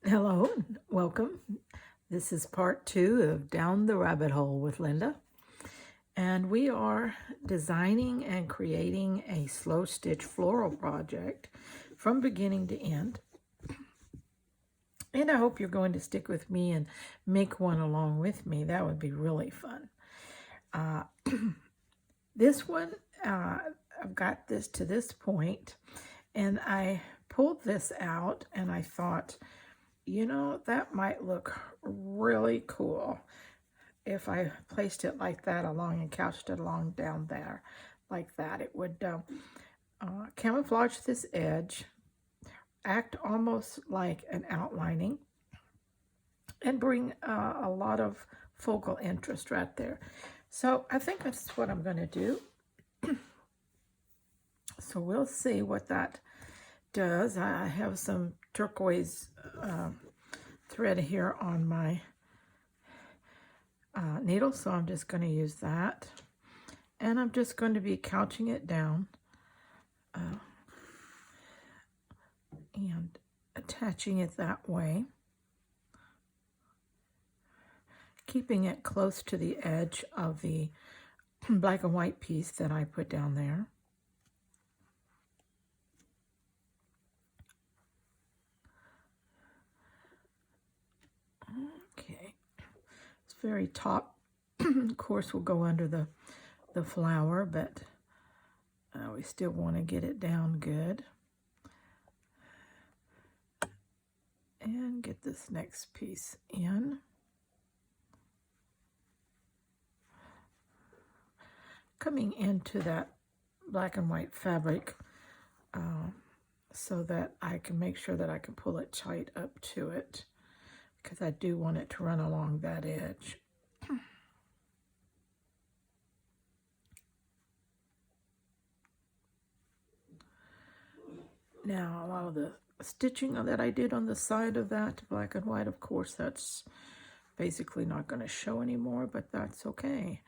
Hello and welcome. This is part 2 of Down the Rabbit Hole with Lynda. And we are designing and creating a slow stitch floral project from beginning to end. And I hope you're going to stick with me and make one along with me. That would be really fun. This one, I've got this to this point, and I pulled this out and I thought, that might look really cool if I placed it like that along and couched it along down there like that. It would camouflage this edge, act almost like an outlining, and bring a lot of focal interest right there. So I think that's what I'm going to do. So we'll see what that does. I have some turquoise thread here on my needle, so I'm just going to use that. And I'm just going to be couching it down and attaching it that way, keeping it close to the edge of the black and white piece that I put down there. Okay, it's very top. Of course, will go under the flower, but we still want to get it down good. And get this next piece in. Coming into that black and white fabric so that I can make sure that I can pull it tight up to it, because I do want it to run along that edge. Now, a lot of the stitching that I did on the side of that black and white, of course, that's basically not going to show anymore, but that's okay.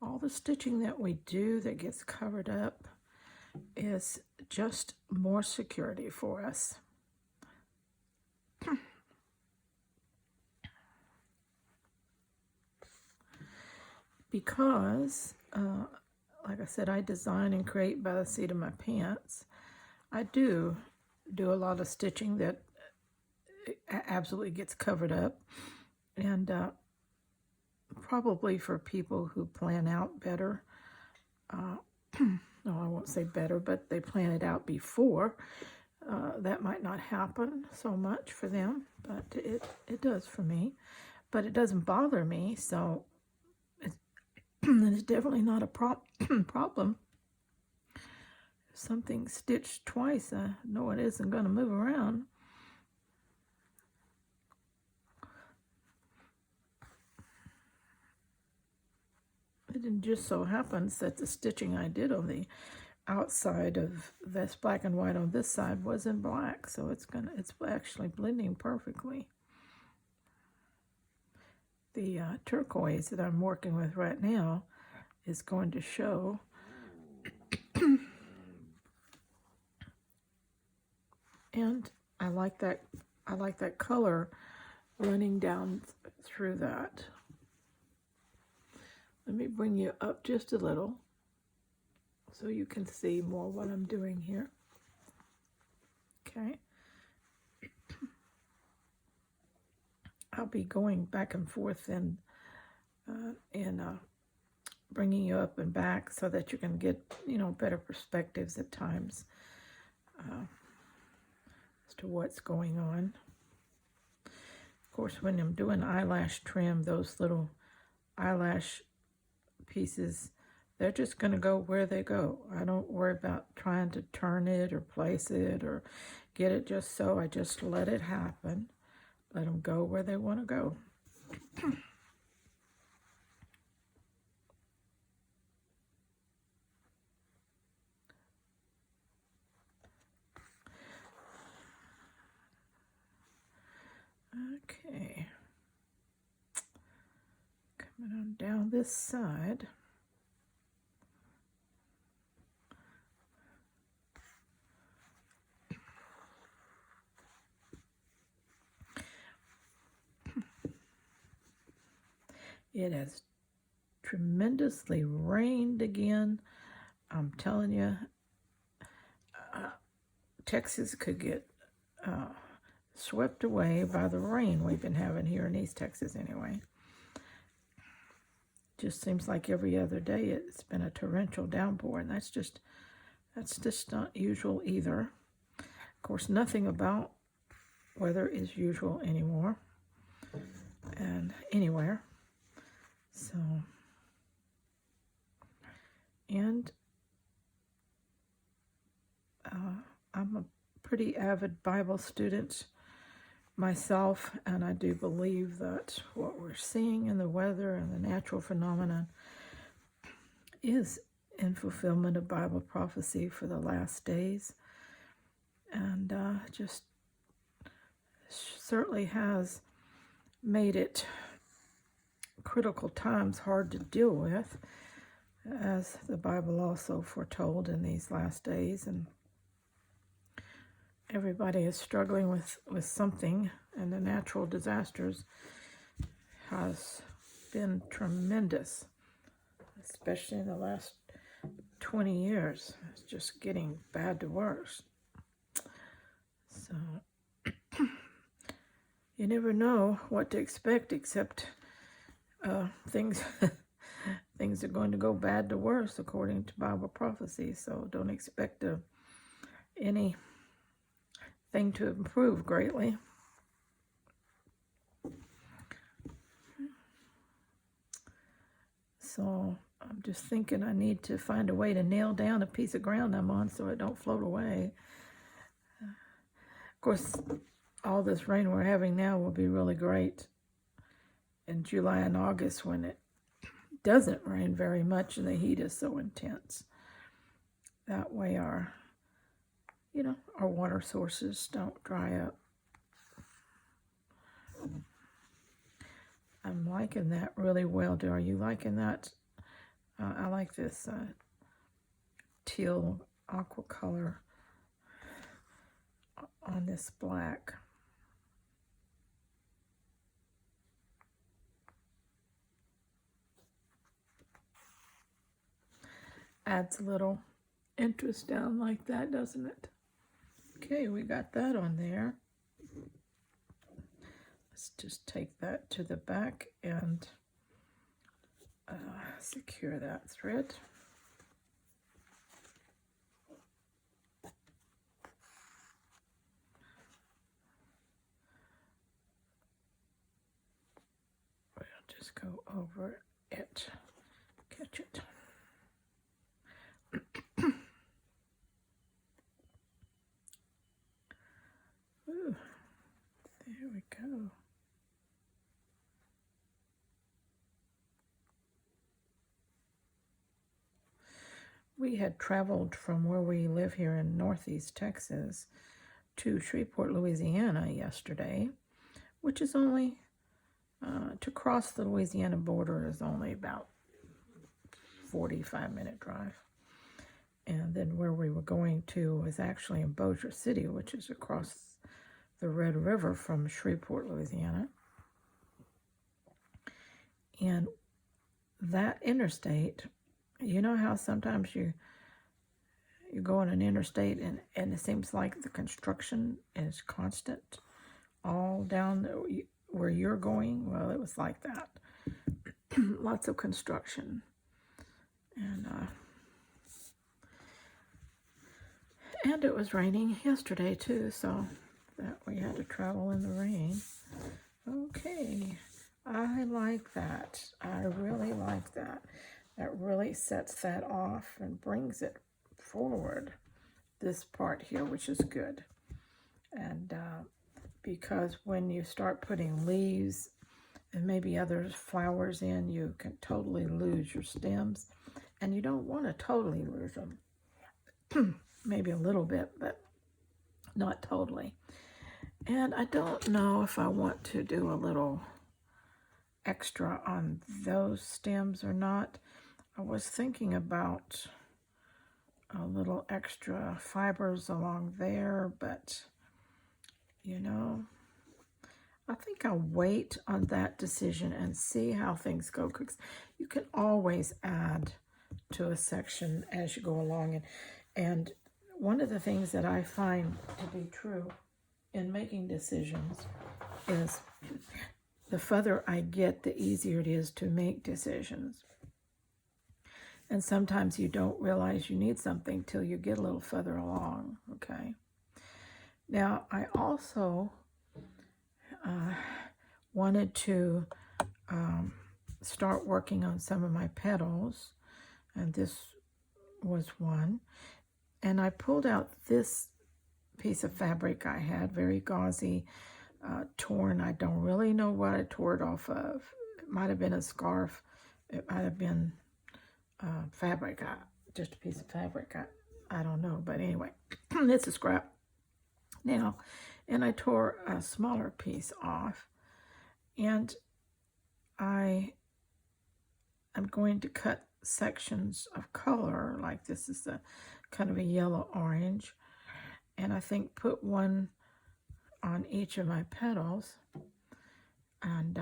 All the stitching that we do that gets covered up is just more security for us. Because, like I said, I design and create by the seat of my pants. I do a lot of stitching that absolutely gets covered up, and probably for people who plan out better, no, I won't say better, but they plan it out before, that might not happen so much for them, but it does for me. But it doesn't bother me, so it's definitely not a problem. If something's stitched twice, I know it isn't going to move around. It just so happens that the stitching I did on the outside of this black and white on this side was in black, so it's actually blending perfectly. The turquoise that I'm working with right now is going to show. And I like that color running down through that. Let me bring you up just a little so you can see more what I'm doing here. Okay. I'll be going back and forth and bringing you up and back so that you can get, better perspectives at times as to what's going on. Of course, when I'm doing eyelash trim, those little eyelash pieces, they're just going to go where they go. I don't worry about trying to turn it or place it or get it just so. I just let it happen. Let them go where they want to go. Okay. Coming on down this side. It has tremendously rained again. I'm telling you, Texas could get swept away by the rain we've been having here in East Texas anyway. Just seems like every other day it's been a torrential downpour, and that's just not usual either. Of course, nothing about weather is usual anymore and anywhere. So, and I'm a pretty avid Bible student myself, and I do believe that what we're seeing in the weather and the natural phenomenon is in fulfillment of Bible prophecy for the last days, and just certainly has made it critical times hard to deal with, as the Bible also foretold in these last days. And everybody is struggling with something, and the natural disasters has been tremendous, especially in the last 20 years. It's just getting bad to worse. So you never know what to expect, except things things are going to go bad to worse according to Bible prophecy. So don't expect anything to improve greatly. So I'm just thinking I need to find a way to nail down a piece of ground I'm on so it don't float away. Of course, all this rain we're having now will be really great in July and August, when it doesn't rain very much and the heat is so intense. That way our water sources don't dry up. I'm liking that really well. Are you liking that? I like this teal aqua color on this black. Adds a little interest down like that, doesn't it? Okay, we got that on there. Let's just take that to the back and secure that thread. We'll just go over it, catch it. Ooh, there we go. We had traveled from where we live here in Northeast Texas to Shreveport, Louisiana yesterday, which is only, to cross the Louisiana border is only about 45-minute drive. And then where we were going to was actually in Bossier City, which is across the Red River from Shreveport, Louisiana. And that interstate, you know how sometimes you go on an interstate and it seems like the construction is constant all down where you're going? Well, it was like that. Lots of construction. And it was raining yesterday too, so that we had to travel in the rain. Okay, I like that. I really like that. That really sets that off and brings it forward, this part here, which is good. And because when you start putting leaves and maybe other flowers in, you can totally lose your stems. And you don't want to totally lose them. Maybe a little bit, but not totally. And I don't know if I want to do a little extra on those stems or not. I was thinking about a little extra fibers along there, but I think I'll wait on that decision and see how things go, because you can always add to a section as you go along. And one of the things that I find to be true in making decisions is the further I get, the easier it is to make decisions. And sometimes you don't realize you need something till you get a little further along, okay? Now, I also wanted to start working on some of my petals, and this was one. And I pulled out this piece of fabric I had, very gauzy, torn. I don't really know what I tore it off of. It might have been a scarf. It might have been fabric, just a piece of fabric. I don't know, but anyway, it's a scrap. Now, and I tore a smaller piece off, and I am going to cut sections of color, like this is a kind of a yellow orange, and I think put one on each of my petals. And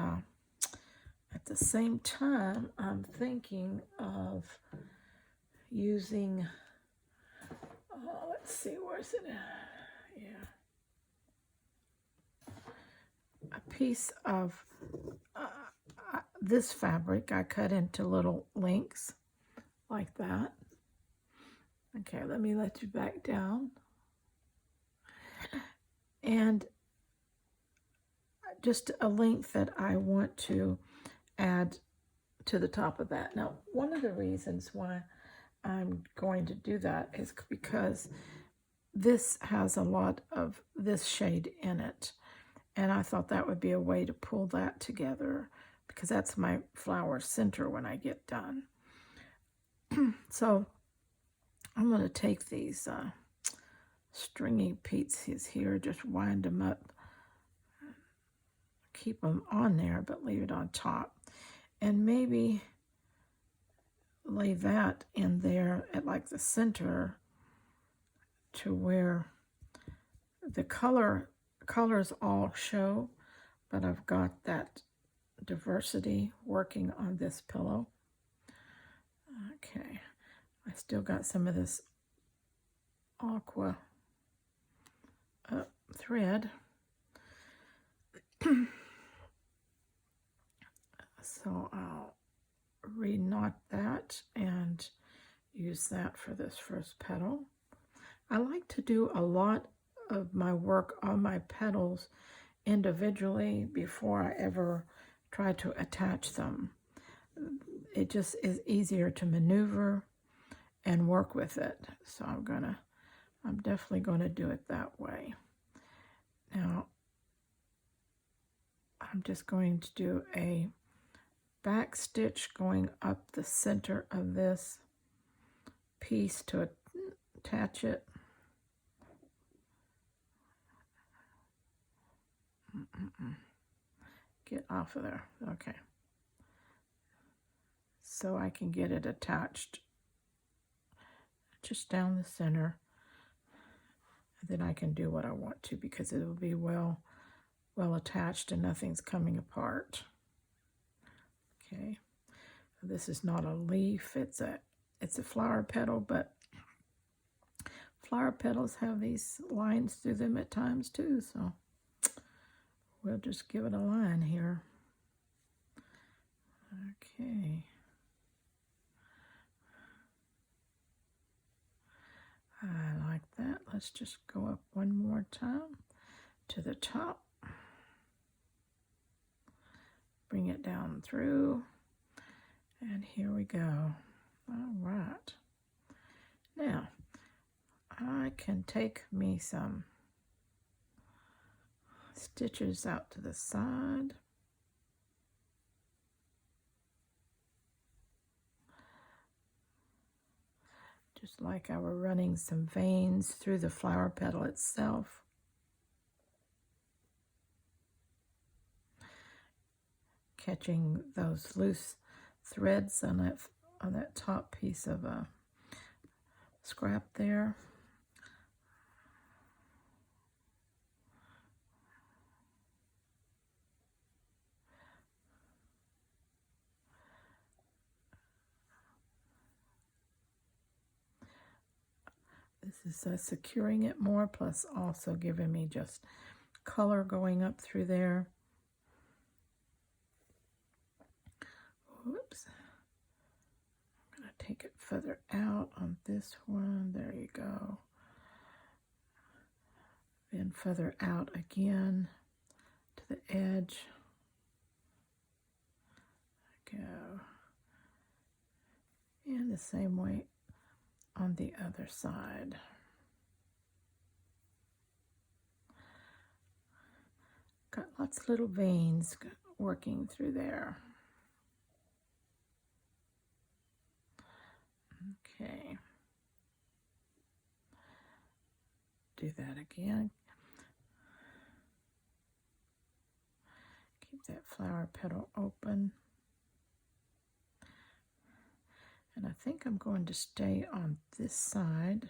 at the same time, I'm thinking of using, let's see, where's it? Yeah. A piece of this fabric I cut into little links like that. Okay, let me let you back down. And just a link that I want to add to the top of that. Now, one of the reasons why I'm going to do that is because this has a lot of this shade in it. And I thought that would be a way to pull that together, because that's my flower center when I get done. So I'm going to take these stringy pieces here, just wind them up, keep them on there, but leave it on top. And maybe lay that in there at like the center, to where the colors all show, but I've got that diversity working on this pillow. Okay, I still got some of this aqua thread. So I'll re-knot that and use that for this first petal. I like to do a lot of my work on my petals individually before I ever try to attach them. It just is easier to maneuver and work with it. So I'm definitely gonna do it that way. Now, I'm just going to do a back stitch going up the center of this piece to attach it. Get off of there. Okay. So I can get it attached just down the center. And then I can do what I want to, because it will be well attached and nothing's coming apart. Okay. This is not a leaf, it's a flower petal, but flower petals have these lines through them at times too, so we'll just give it a line here. Okay. I like that. Let's just go up one more time to the top. Bring it down through. And here we go. All right. Now, I can take me some stitches out to the side. Just like I were running some veins through the flower petal itself. Catching those loose threads on that top piece of scrap there. This is securing it more, plus also giving me just color going up through there. Whoops. I'm going to take it further out on this one. There you go. Then further out again to the edge. Go. And the same way on the other side. Got lots of little veins working through there. Okay. Do that again. Keep that flower petal open. And I think I'm going to stay on this side.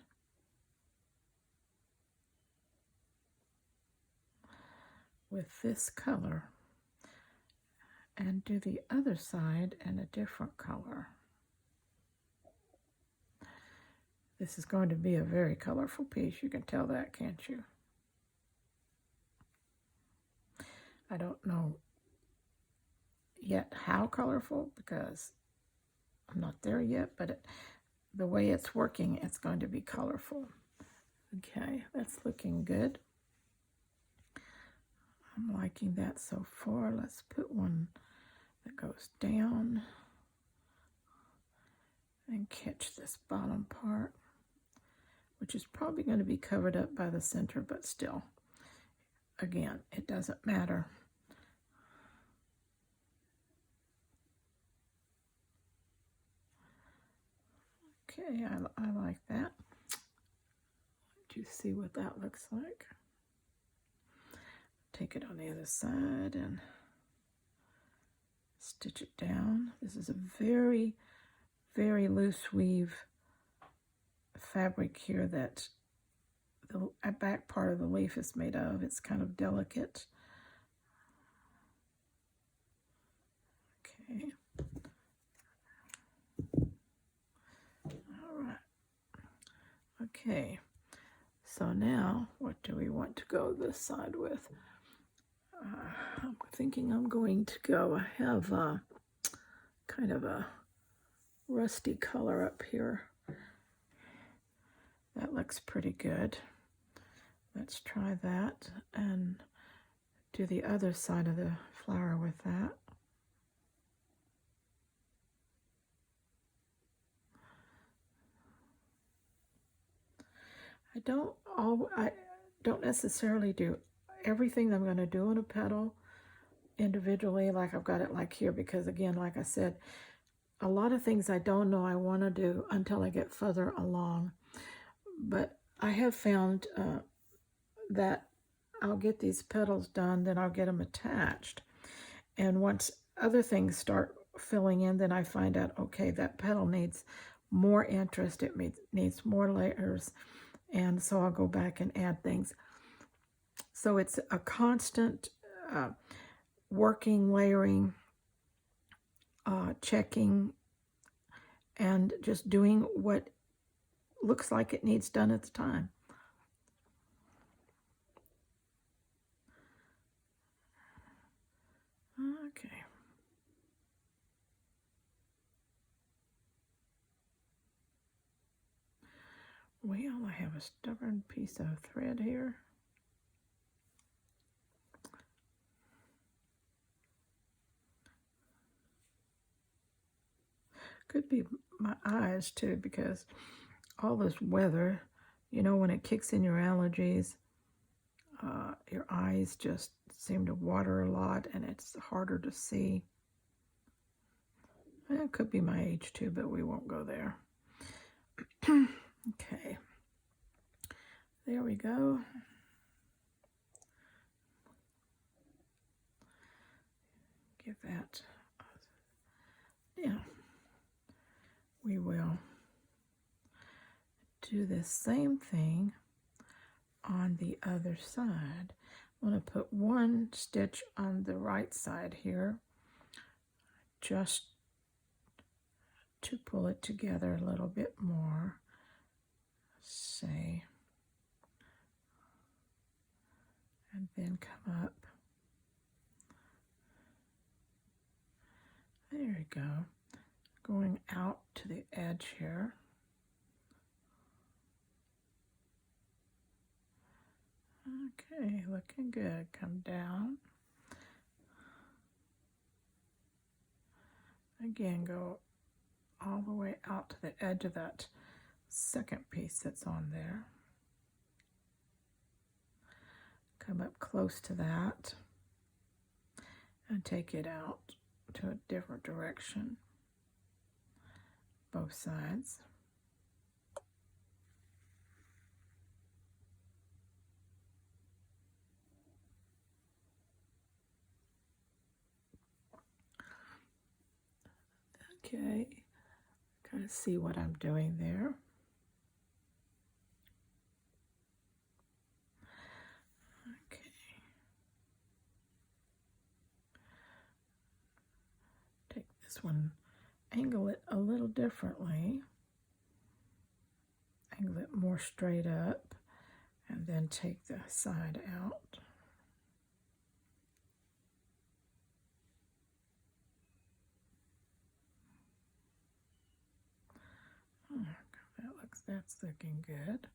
With this color. And do the other side in a different color. This is going to be a very colorful piece. You can tell that, can't you? I don't know yet how colorful because I'm not there yet, but the way it's working, it's going to be colorful. Okay, that's looking good. I'm liking that so far. Let's put one that goes down and catch this bottom part, which is probably going to be covered up by the center, but still, again, it doesn't matter. Okay, I like that. Do you see what that looks like? Take it on the other side and stitch it down. This is a very, very loose weave fabric here that the back part of the leaf is made of. It's kind of delicate. Okay. All right. Okay. So now, what do we want to go this side with? I'm thinking I'm going to go, I have kind of a rusty color up here. That looks pretty good. Let's try that and do the other side of the flower with that. I don't necessarily do everything that I'm going to do on a petal individually, like I've got it like here, because again, like I said, a lot of things I don't know I want to do until I get further along. But I have found that I'll get these petals done, then I'll get them attached. And once other things start filling in, then I find out, okay, that petal needs more interest, it needs more layers, and so I'll go back and add things. So it's a constant working, layering, checking, and just doing what looks like it needs done at the time. Okay. Well, I have a stubborn piece of thread here. Could be my eyes too, because all this weather, you know, when it kicks in your allergies, your eyes just seem to water a lot and it's harder to see. It could be my age too, but we won't go there. Okay, there we go. Give that, yeah, we will do the same thing on the other side. I'm going to put one stitch on the right side here, just to pull it together a little bit more. say, and then come up. There you go. Going out to the edge here. Okay, looking good. Come down. Again, go all the way out to the edge of that second piece that's on there. Come up close to that and take it out to a different direction, both sides. Okay, kind of see what I'm doing there. Okay. Take this one, angle it a little differently. Angle it more straight up, and then take the side out. That's looking good.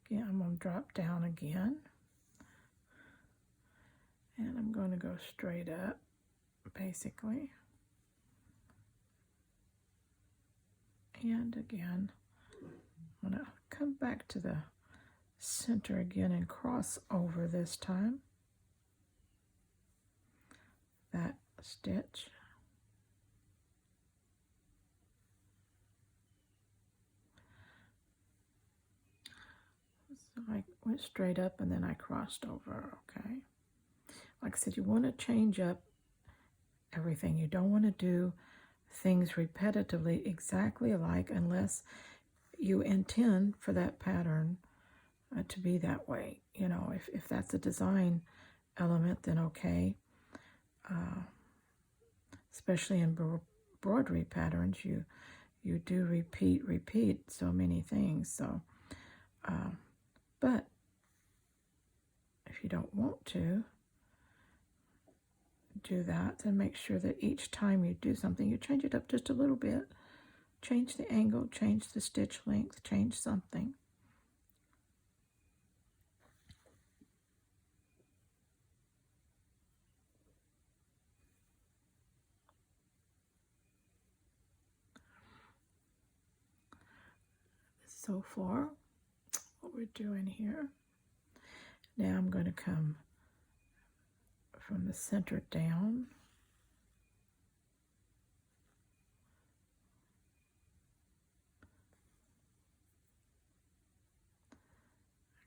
Again, I'm going to drop down again, and I'm going to go straight up, basically. And again, I'm going to come back to the center again and cross over this time. That stitch. So I went straight up and then I crossed over, okay? Like I said, you want to change up everything. You don't want to do things repetitively exactly alike unless you intend for that pattern to be that way. You know, if that's a design element, then okay. Especially in broderie patterns, you do repeat so many things. So, but if you don't want to do that, then make sure that each time you do something, you change it up just a little bit. Change the angle, change the stitch length, change something. So far, what we're doing here. Now I'm going to come from the center down.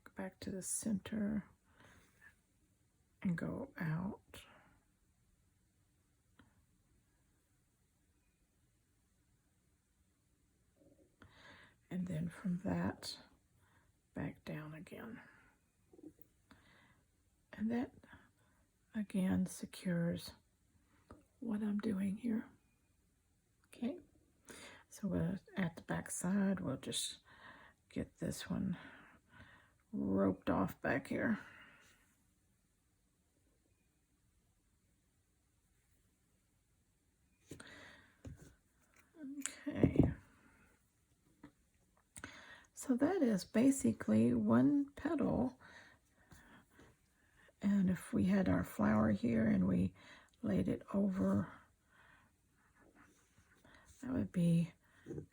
Go back to the center and go out. And then from that, back down again. And that, again, secures what I'm doing here. Okay, so at the back side, we'll just get this one roped off back here. Okay. So that is basically one petal. And if we had our flower here and we laid it over, that would be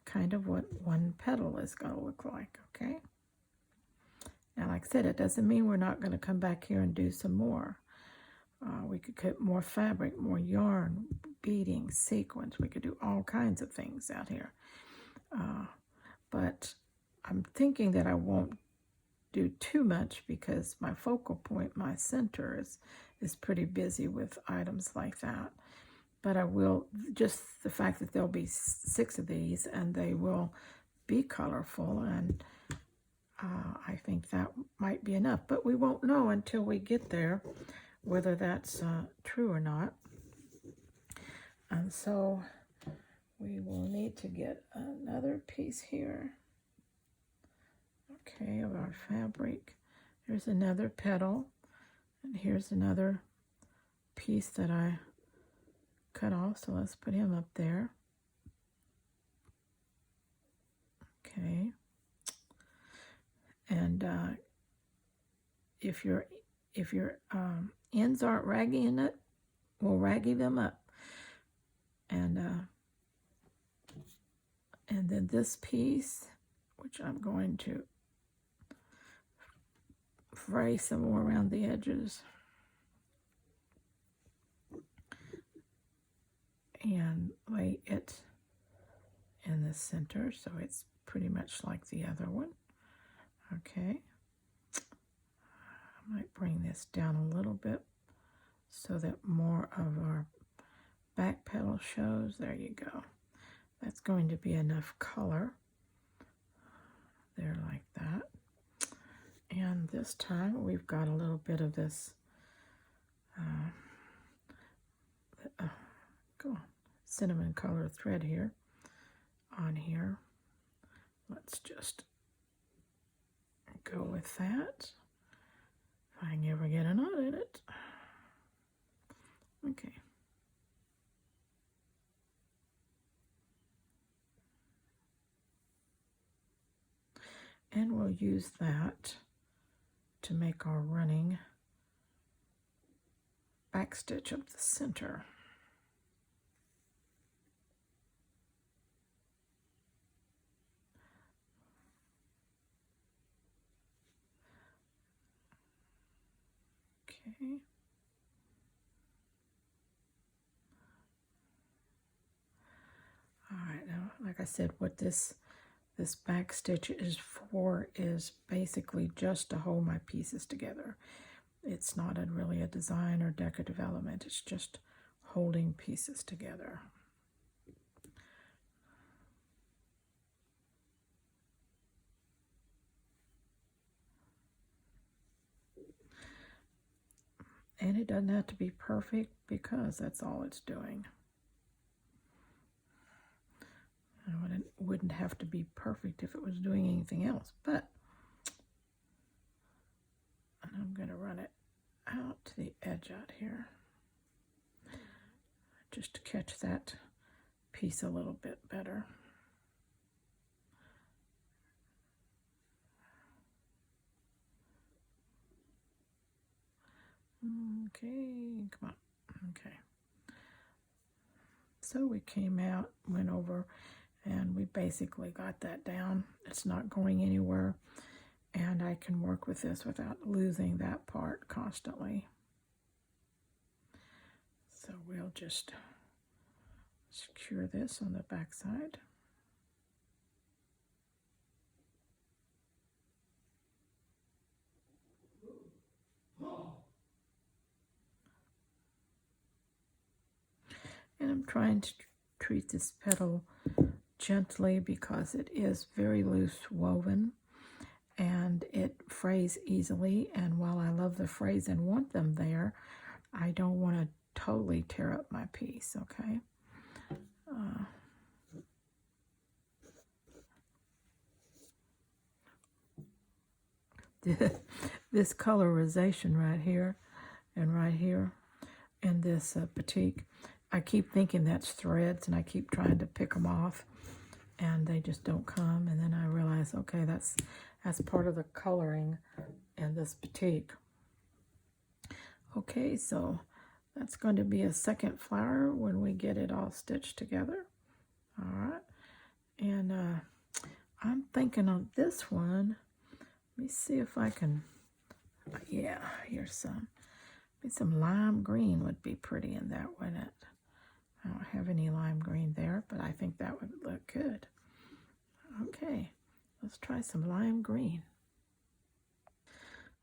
kind of what one petal is going to look like, okay? Now, like I said, it doesn't mean we're not going to come back here and do some more. We could cut more fabric, more yarn, beading, sequins. We could do all kinds of things out here. But I'm thinking that I won't do too much because my focal point, my center, is pretty busy with items like that. But I will, just the fact that there'll be 6 of these and they will be colorful, and I think that might be enough. But we won't know until we get there whether that's true or not. And so we will need to get another piece here. Okay, of our fabric. Here's another petal, and here's another piece that I cut off, so let's put him up there. Okay, and if your ends aren't raggy in it, we'll raggy them up. And then this piece, which I'm going to fray some more around the edges, and lay it in the center so it's pretty much like the other one. Okay, I might bring this down a little bit so that more of our back petal shows. There you go. That's going to be enough color there, like that. And this time we've got a little bit of this cinnamon color thread here on here. Let's just go with that. If I can ever get a knot in it. Okay. And we'll use that to make our running back stitch up the center. Okay. All right, now, like I said, what this back stitch is for is basically just to hold my pieces together. It's not really a design or decorative element. It's just holding pieces together. And it doesn't have to be perfect because that's all it's doing. It wouldn't have to be perfect if it was doing anything else, but I'm going to run it out to the edge out here just to catch that piece a little bit better. Okay, come on. Okay. So we came out, went over, and we basically got that down. It's not going anywhere, and I can work with this without losing that part constantly. So we'll just secure this on the back side. And I'm trying to treat this petal gently because it is very loose woven and it frays easily. And while I love the frays and want them there, I don't want to totally tear up my piece, okay? This colorization right here and this batik, I keep thinking that's threads and I keep trying to pick them off and they just don't come, and then I realize, okay, that's part of the coloring in this batik. Okay, so that's going to be a second flower when we get it all stitched together. All right, and I'm thinking on this one, let me see if I can, yeah, here's some. Maybe some lime green would be pretty in that, wouldn't it? I don't have any lime green there, but I think that would look good. Okay, let's try some lime green.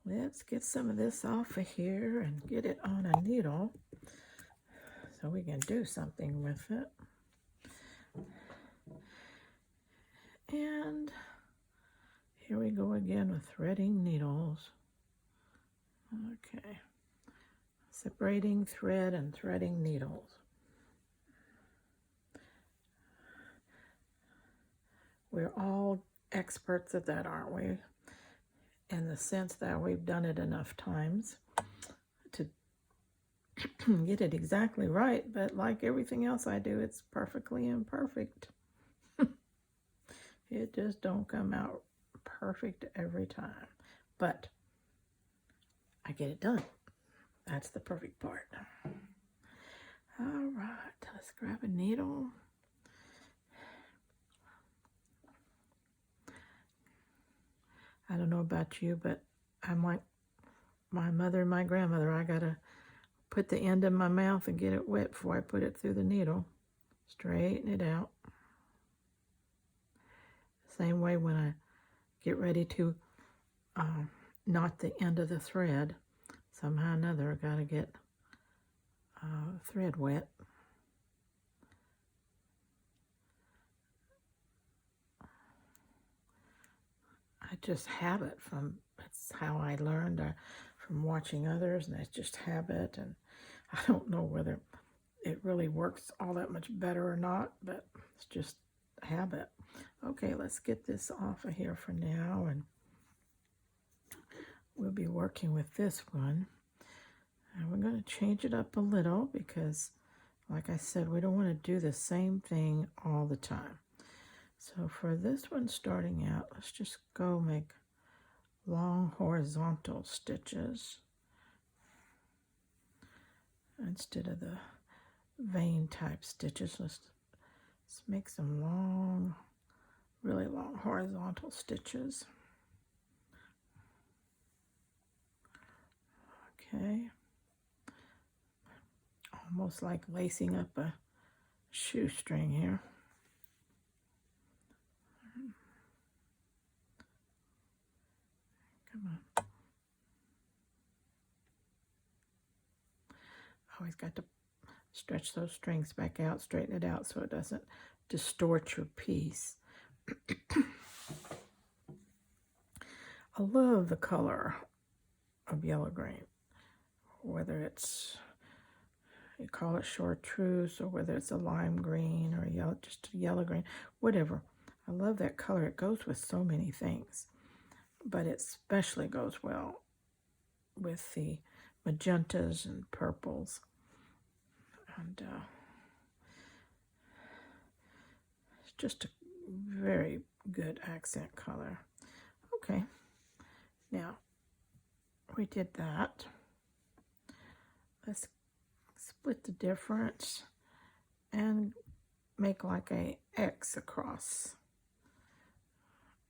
Let's get some of this off of here and get it on a needle so we can do something with it. And here we go again with threading needles. Okay, separating thread and threading needles. We're all experts at that, aren't we? in the sense that we've done it enough times to get it exactly right, but like everything else I do, it's perfectly imperfect. It just don't come out perfect every time, but I get it done. That's the perfect part. All right, let's grab a needle. I don't know about you, but I'm like my mother and my grandmother. I gotta put the end in my mouth and get it wet before I put it through the needle. Straighten it out. Same way when I get ready to knot the end of the thread. Somehow or another, I gotta get thread wet. I just habit from, that's how I learned from watching others, and that's just habit. And I don't know whether it really works all that much better or not, but it's just habit. Okay, let's get this off of here for now, and we'll be working with this one. And we're going to change it up a little because, like I said, we don't want to do the same thing all the time. So for this one starting out, let's just go make long horizontal stitches instead of the vein type stitches. Let's make some long, really long horizontal stitches. Okay. Almost like lacing up a shoestring here. Come on. Always got to stretch those strings back out, straighten it out so it doesn't distort your piece. I love the color of yellow green, whether it's, you call it chartreuse, or whether it's a lime green or yellow, just a yellow green, whatever. I love that color. It goes with so many things, but it especially goes well with the magentas and purples. And it's just a very good accent color. Okay, now we did that. Let's split the difference and make like a X across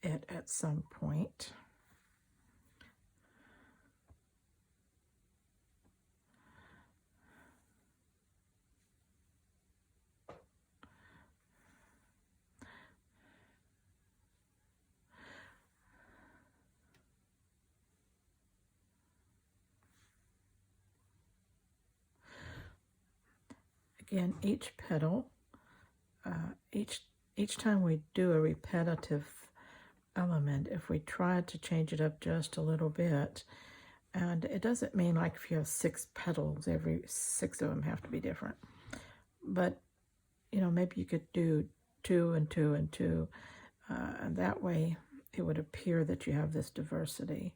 it at some point. Again, each petal, each time we do a repetitive element, if we try to change it up just a little bit, and it doesn't mean like if you have 6 petals, every 6 of them have to be different, but you know, maybe you could do 2 and 2 and 2, and that way it would appear that you have this diversity.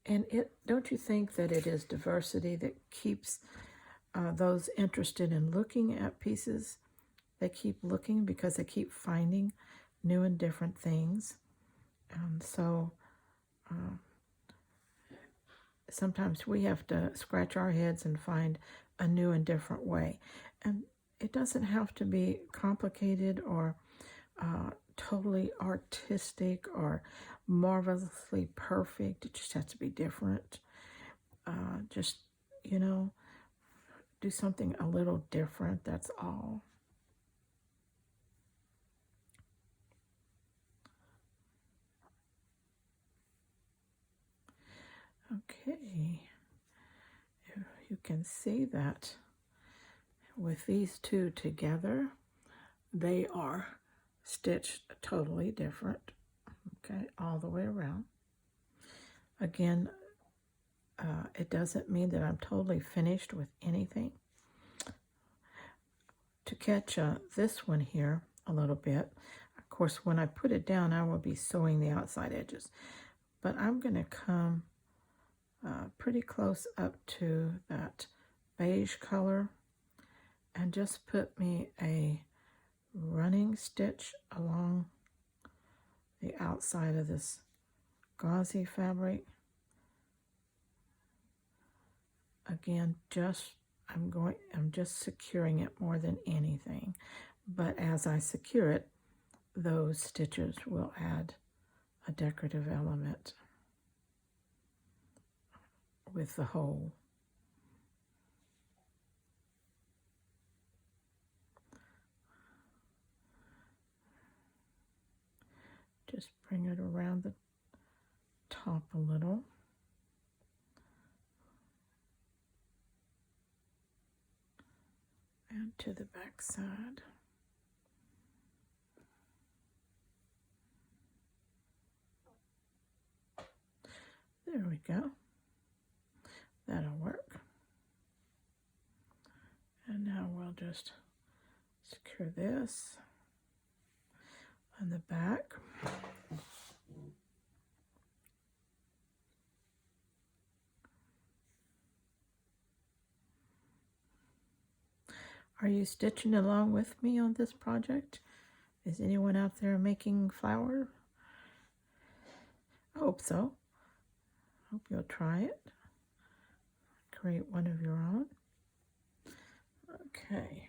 And don't you think that it is diversity that keeps those interested in looking at pieces? They keep looking because they keep finding new and different things. And so sometimes we have to scratch our heads and find a new and different way. And it doesn't have to be complicated or totally artistic or marvelously perfect. It just has to be different. Just, you know, do something a little different, that's all. Okay, you can see that with these two together, they are stitched totally different, okay, all the way around. Again, it doesn't mean that I'm totally finished with anything. To catch this one here a little bit, I Of course, when I put it down, I will be sewing the outside edges. But I'm going to come pretty close up to that beige color and just put me a running stitch along the outside of this gauzy fabric. Again, I'm just securing it more than anything. But as I secure it, those stitches will add a decorative element with the hole. Just bring it around the top a little. And to the back side. There we go. That'll work. And now we'll just secure this on the back. Are you stitching along with me on this project? Is anyone out there making flower? I hope so. Hope you'll try it. Create one of your own. Okay.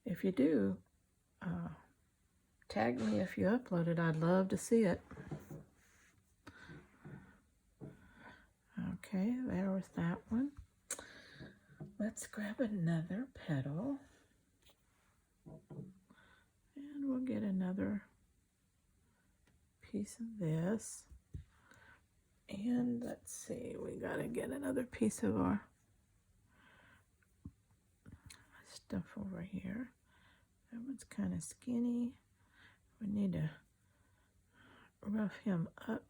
If you do, tag me if you upload it. I'd love to see it. Okay, there was that one. Let's grab another petal. And we'll get another piece of this. And let's see, we gotta get another piece of our stuff over here. That one's kind of skinny. We need to rough him up.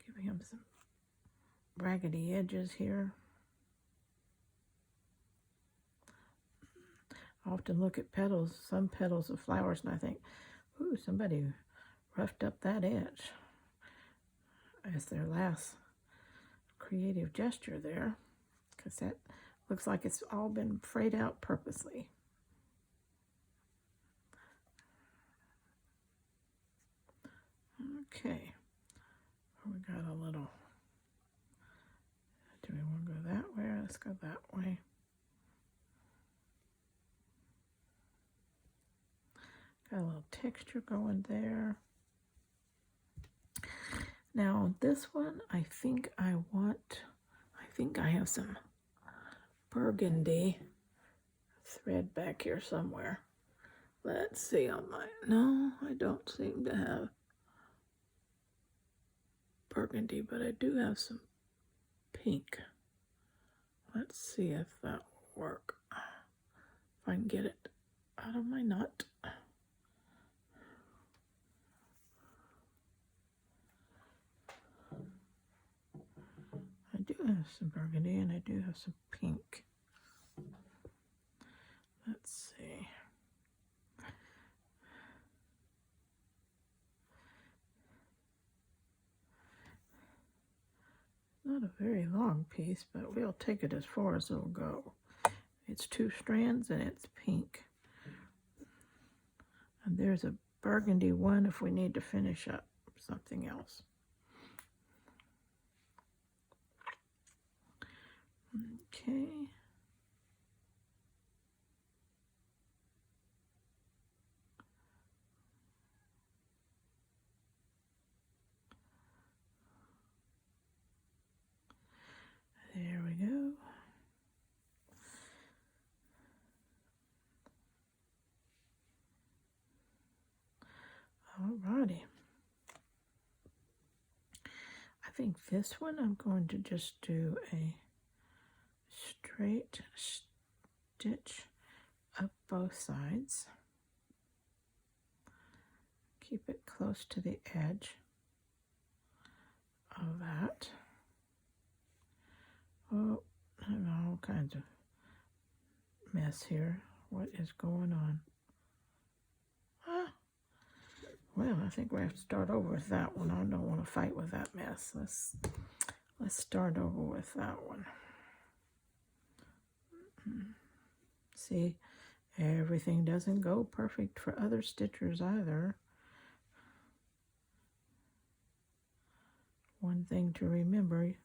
Give him some raggedy edges here. I often look at petals, some petals of flowers, and I think, ooh, somebody roughed up that edge as their last creative gesture there, because that looks like it's all been frayed out purposely. Okay, we got a little, do we want to go that way? Let's go that way. Got a little texture going there. Now on this one, I think I have some burgundy thread back here somewhere. Let's see on my, no, I don't seem to have burgundy, but I do have some pink. Let's see if that will work. If I can get it out of my nut. I do have some burgundy and I do have some pink. Let's see. Not a very long piece, but we'll take it as far as it'll go. It's 2 strands and it's pink. And there's a burgundy one if we need to finish up something else. Okay. There we go. Alrighty. I think this one I'm going to just do a straight stitch up both sides. Keep it close to the edge of that. Oh, I have all kinds of mess here. What is going on? Ah, well, I think we have to start over with that one. I don't want to fight with that mess. Let's start over with that one. See, everything doesn't go perfect for other stitchers either. One thing to remember,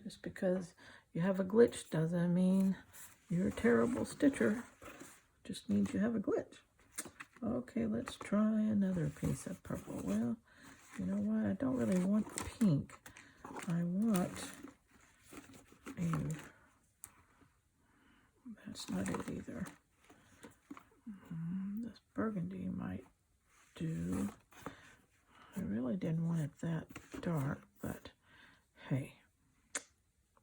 just because you have a glitch doesn't mean you're a terrible stitcher. Just means you have a glitch. Okay, let's try another piece of purple. Well, you know what? I don't really want pink. I want a... That's not it either. This burgundy might do. I really didn't want it that dark, but hey,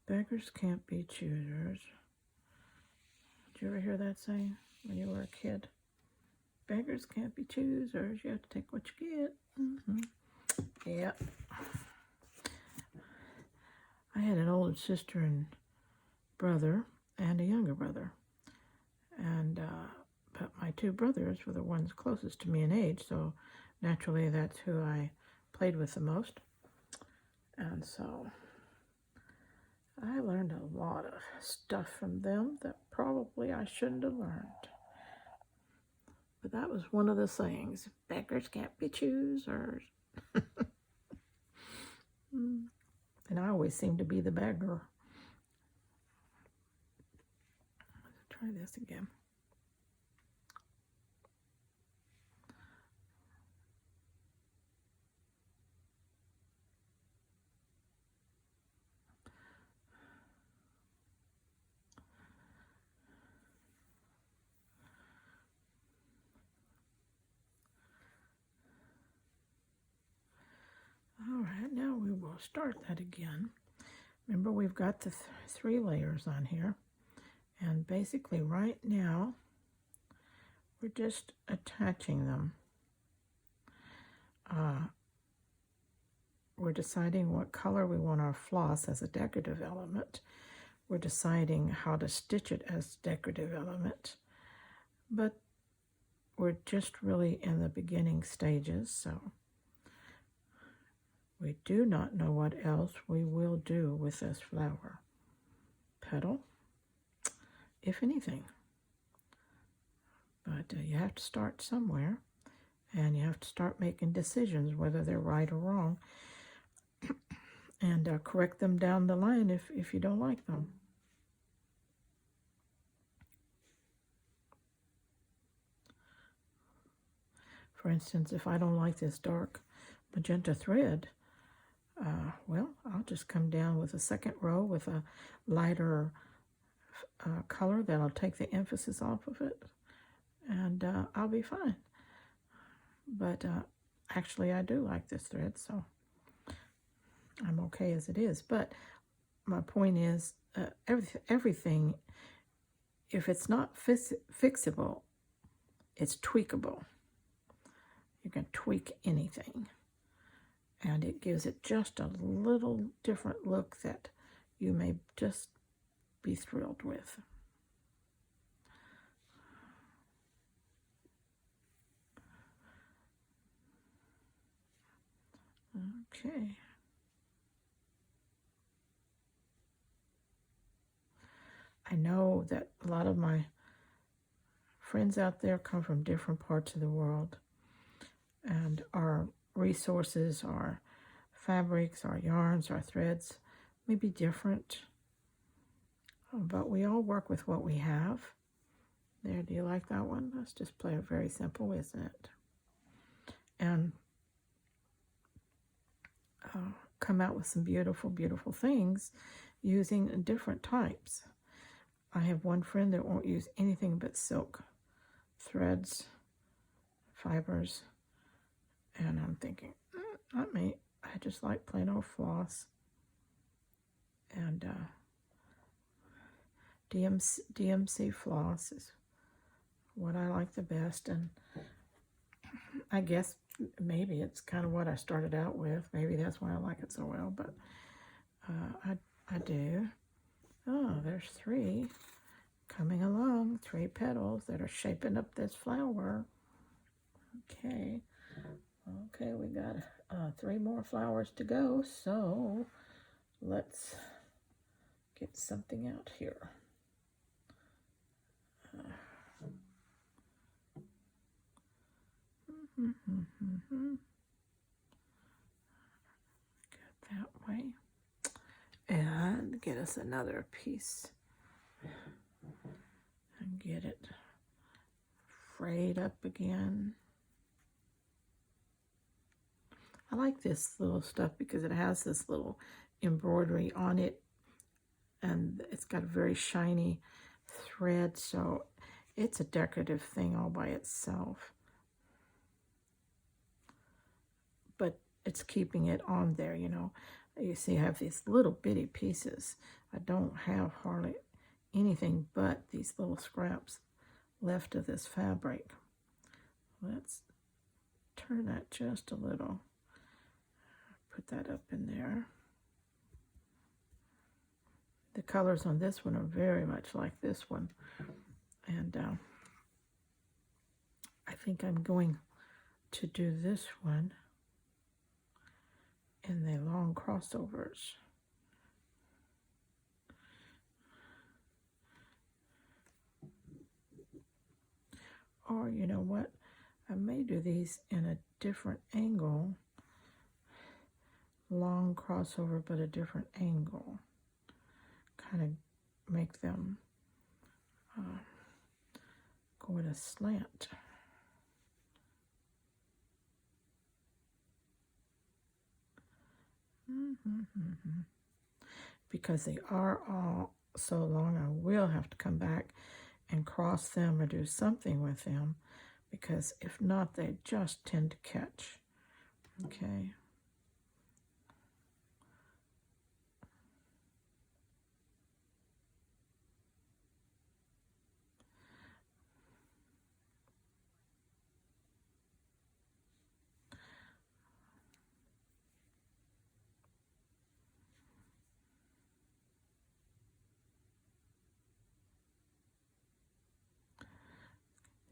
beggars can't be choosers. Did you ever hear that saying when you were a kid? Beggars can't be choosers. You have to take what you get. Yeah. I had an older sister and brother and a younger brother. And but my two brothers were the ones closest to me in age, so naturally that's who I played with the most. And so I learned a lot of stuff from them that probably I shouldn't have learned. But that was one of the sayings. Beggars can't be choosers. And I always seem to be the beggar. Let's try this again. All right, now we will start that again. Remember, we've got the 3 layers on here. And basically right now, we're just attaching them. We're deciding what color we want our floss as a decorative element. We're deciding how to stitch it as a decorative element. But we're just really in the beginning stages, so we do not know what else we will do with this flower petal, if anything. But you have to start somewhere, and you have to start making decisions whether they're right or wrong, and correct them down the line if you don't like them. For instance, if I don't like this dark magenta thread, well, I'll just come down with a second row with a lighter color that'll take the emphasis off of it, and I'll be fine. But actually, I do like this thread, so I'm okay as it is. But my point is, everything, if it's not fixable, it's tweakable. You can tweak anything, and it gives it just a little different look that you may just be thrilled with. Okay. I know that a lot of my friends out there come from different parts of the world, and our resources, our fabrics, our yarns, our threads may be different, but we all work with what we have. There, do you like that one? Let's just play it very simple, isn't it? And come out with some beautiful, beautiful things using different types. I have one friend that won't use anything but silk threads, fibers, and I'm thinking, not me. I just like plain old floss. And DMC floss is what I like the best, and I guess maybe it's kind of what I started out with. Maybe that's why I like it so well, but I do. Oh, there's 3 coming along, 3 petals that are shaping up this flower. Okay, okay, we got 3 more flowers to go, so let's get something out here. Go that way. And get us another piece. And get it frayed up again. I like this little stuff because it has this little embroidery on it, and it's got a very shiny thread, so it's a decorative thing all by itself. But it's keeping it on there, you know. You see I have these little bitty pieces. I don't have hardly anything but these little scraps left of this fabric. Let's turn that just a little. Put that up in there. The colors on this one are very much like this one. And I think I'm going to do this one in the long crossovers. Or you know what? I may do these in a different angle. Long crossover, but a different angle. Kind of make them go at a slant. Because they are all so long, I will have to come back and cross them or do something with them, because if not, they just tend to catch. Okay.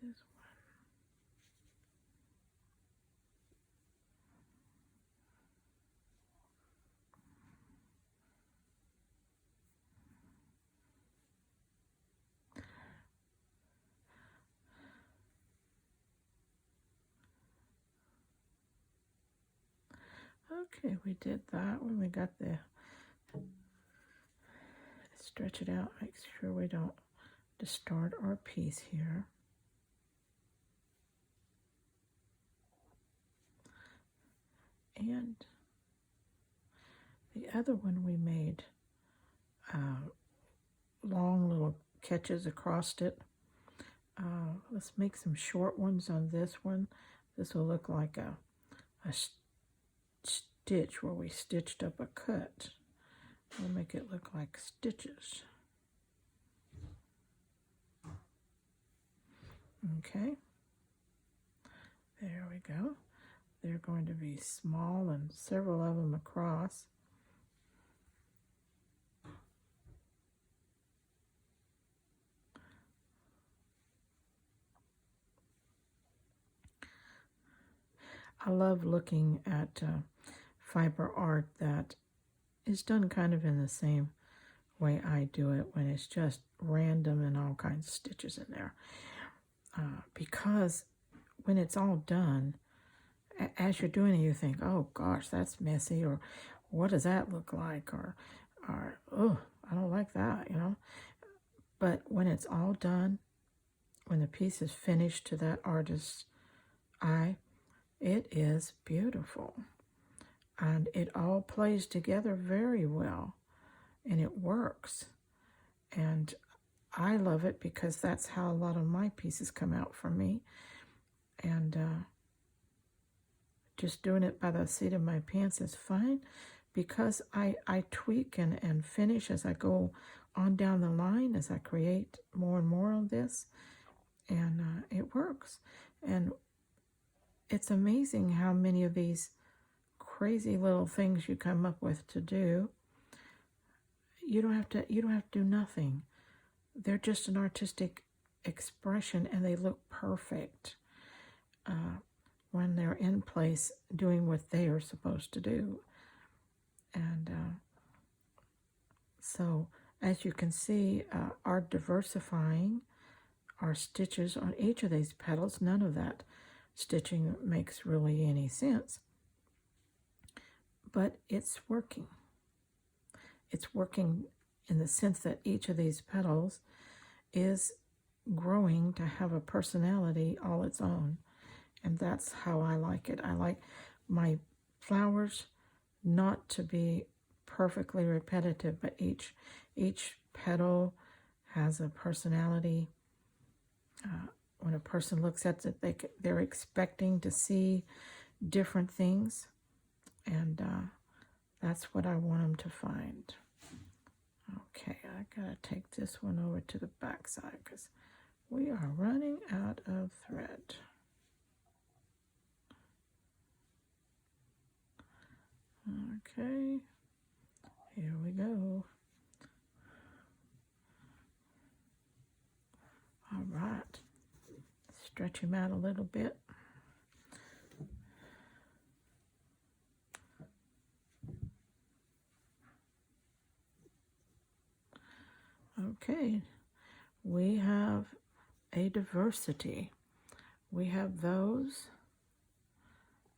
This one. Okay, we did that when we got the stretch it out, make sure we don't distort our piece here. And the other one we made long little catches across it. Let's make some short ones on this one. This will look like a stitch where we stitched up a cut. We'll make it look like stitches. Okay, there we go. They're going to be small and several of them across. I love looking at fiber art that is done kind of in the same way I do it, when it's just random and all kinds of stitches in there. Because when it's all done, as you're doing it, you think, oh gosh, that's messy, or what does that look like, or oh, I don't like that, you know. But when it's all done, when the piece is finished to that artist's eye, it is beautiful. And it all plays together very well, and it works. And I love it because that's how a lot of my pieces come out for me. And just doing it by the seat of my pants is fine, because I tweak and finish as I go on down the line, as I create more and more of this, and it works. And it's amazing how many of these crazy little things you come up with to do, you don't have to do nothing. They're just an artistic expression, and they look perfect when they're in place doing what they are supposed to do. And so as you can see, our diversifying our stitches on each of these petals. None of that stitching makes really any sense, but it's working. It's working in the sense that each of these petals is growing to have a personality all its own. And that's how I like it. I like my flowers not to be perfectly repetitive, but each petal has a personality. When a person looks at it, they're expecting to see different things, and that's what I want them to find. Okay, I gotta take this one over to the back side because we are running out of thread. Okay, here we go. All right, stretch him out a little bit. Okay, we have a diversity. We have those,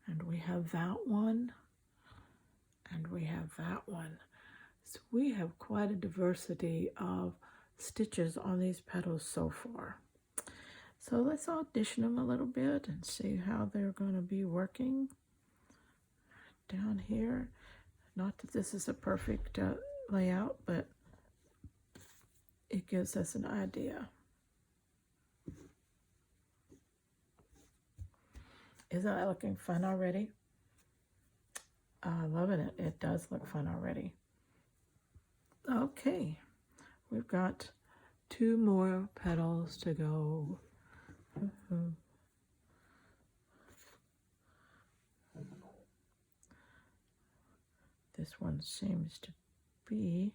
and we have that one, and we have that one. So we have quite a diversity of stitches on these petals so far. So let's audition them a little bit and see how they're going to be working down here. Not that this is a perfect layout, but it gives us an idea. Isn't that looking fun already? Loving it. It does look fun already. Okay, we've got 2 more petals to go. This one seems to be,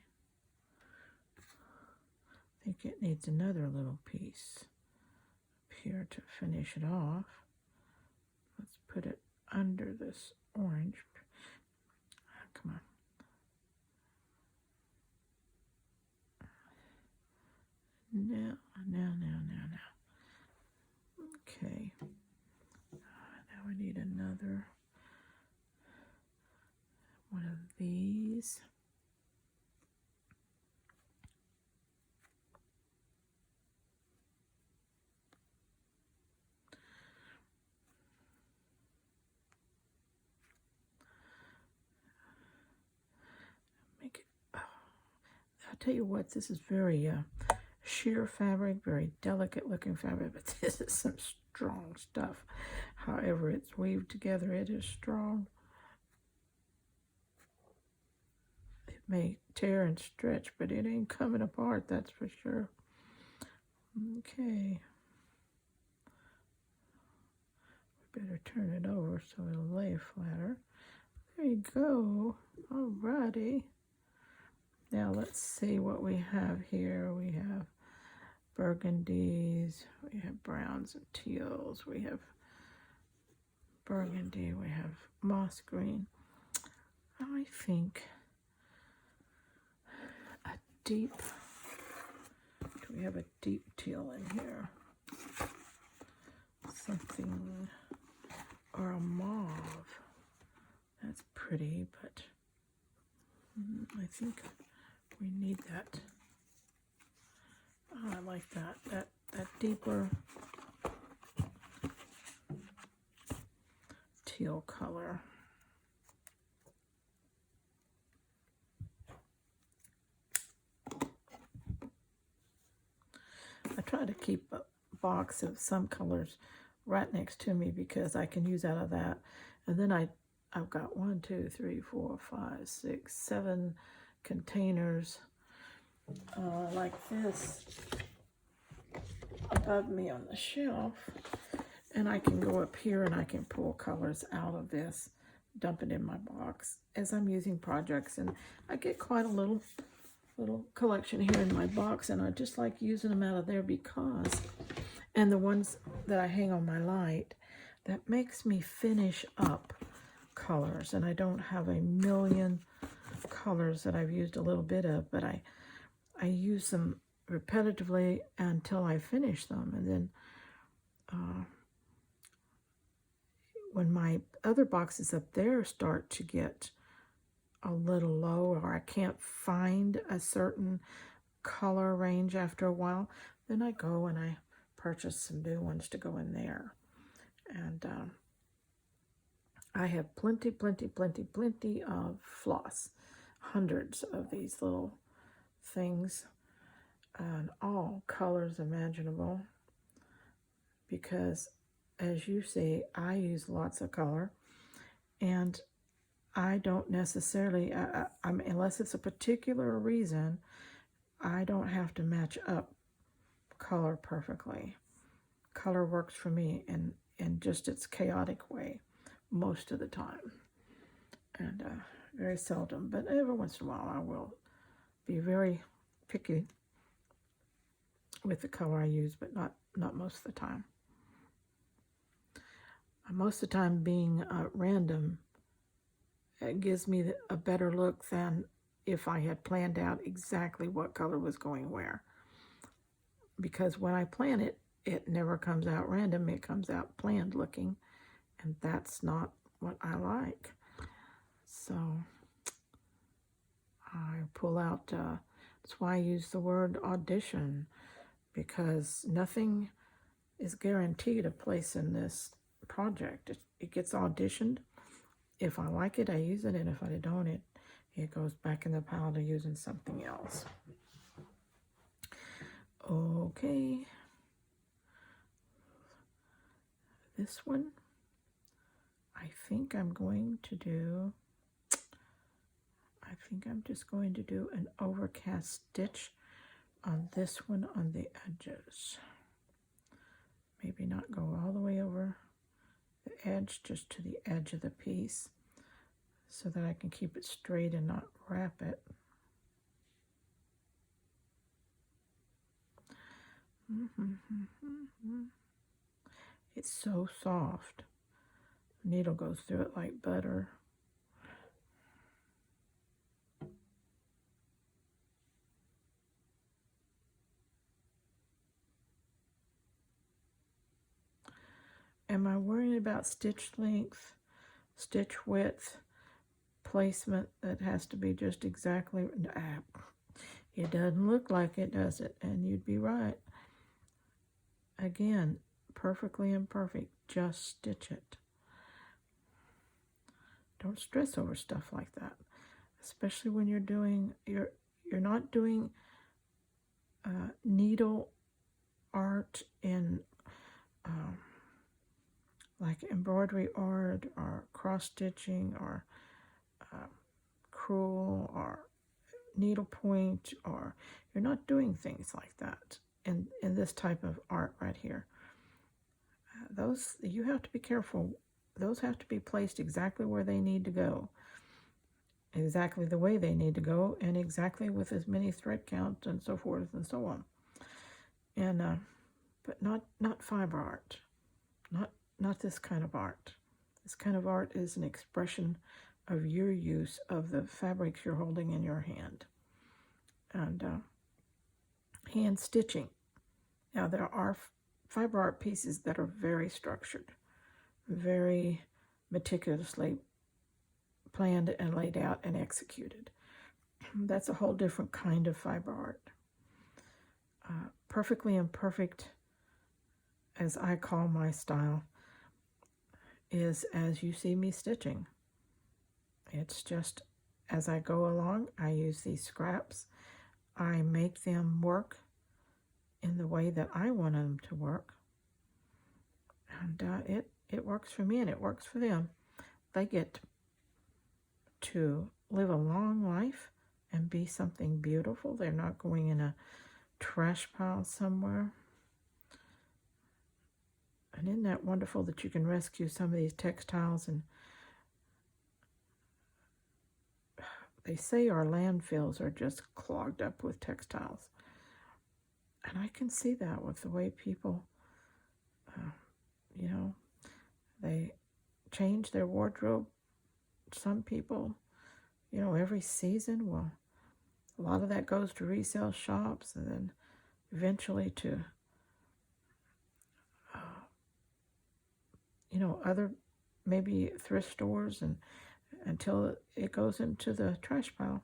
I think it needs another little piece up here to finish it off. Let's put it under this orange. Come on. Now. Okay. Now we need another one of these. Make it, I'll tell you what, this is very sheer fabric, very delicate looking fabric, but this is some strong stuff. However it's weaved together, it is strong. It may tear and stretch, but it ain't coming apart, that's for sure. Okay. We better turn it over so it'll lay flatter. There you go. Alrighty. Now let's see what we have here. We have burgundies, we have browns and teals, we have burgundy, we have moss green. I think a deep, do we have a deep teal in here? Something, or a mauve. That's pretty, but I think we need that. Oh, I like that deeper teal color. I try to keep a box of some colors right next to me because I can use out of that. And then I've got 1, 2, 3, 4, 5, 6, 7 containers like this above me on the shelf, and I can go up here and I can pull colors out of this, dump it in my box as I'm using projects, and I get quite a little little collection here in my box, and I just like using them out of there because, and the ones that I hang on my light, that makes me finish up colors, and I don't have a million colors that I've used a little bit of, but I use them repetitively until I finish them, and then when my other boxes up there start to get a little low, or I can't find a certain color range after a while, then I go and I purchase some new ones to go in there. And I have plenty of floss, hundreds of these little things, and all colors imaginable, because as you see, I use lots of color, and I don't necessarily, unless it's a particular reason, I don't have to match up color perfectly. Color works for me in just its chaotic way most of the time, and very seldom, but every once in a while I will be very picky with the color I use, but not most of the time. Most of the time being random, it gives me a better look than if I had planned out exactly what color was going where. Because when I plan it, it never comes out random, it comes out planned looking, and that's not what I like. So I pull out, that's why I use the word audition, because nothing is guaranteed a place in this project. It gets auditioned. If I like it, I use it, and if I don't, it goes back in the pile to using something else. Okay. This one, I think I'm just going to do an overcast stitch on this one on the edges. Maybe not go all the way over the edge, just to the edge of the piece, so that I can keep it straight and not wrap it. It's so soft. The needle goes through it like butter. Am I worrying about stitch length, stitch width, placement that has to be just exactly? It doesn't look like it, does it? And you'd be right. Again, perfectly imperfect. Just stitch it. Don't stress over stuff like that, especially when you're not doing needle art in like embroidery art or cross stitching or crewel or needlepoint, or you're not doing things like that in this type of art right here. Those, you have to be careful. Those have to be placed exactly where they need to go, exactly the way they need to go, and exactly with as many thread counts and so forth and so on. And but not fiber art, not this kind of art. This kind of art is an expression of your use of the fabrics you're holding in your hand. And hand stitching. Now there are fiber art pieces that are very structured, very meticulously planned and laid out and executed. That's a whole different kind of fiber art. Perfectly imperfect, as I call my style, is as you see me stitching. It's just as I go along, I use these scraps. I make them work in the way that I want them to work. And it works for me and it works for them. They get to live a long life and be something beautiful. They're not going in a trash pile somewhere. And isn't that wonderful that you can rescue some of these textiles and they say our landfills are just clogged up with textiles. And I can see that with the way people, you know, they change their wardrobe. Some people, every season, well, a lot of that goes to resale shops and then eventually to, other maybe thrift stores and until it goes into the trash pile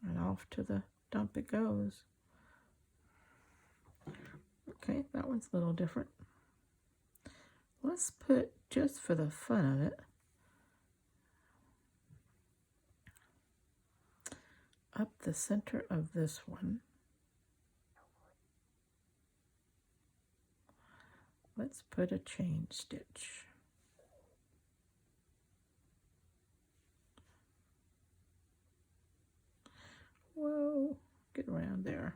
and off to the dump it goes. Okay, that one's a little different. Let's put, just for the fun of it, up the center of this one. Let's put a chain stitch. Whoa, get around there.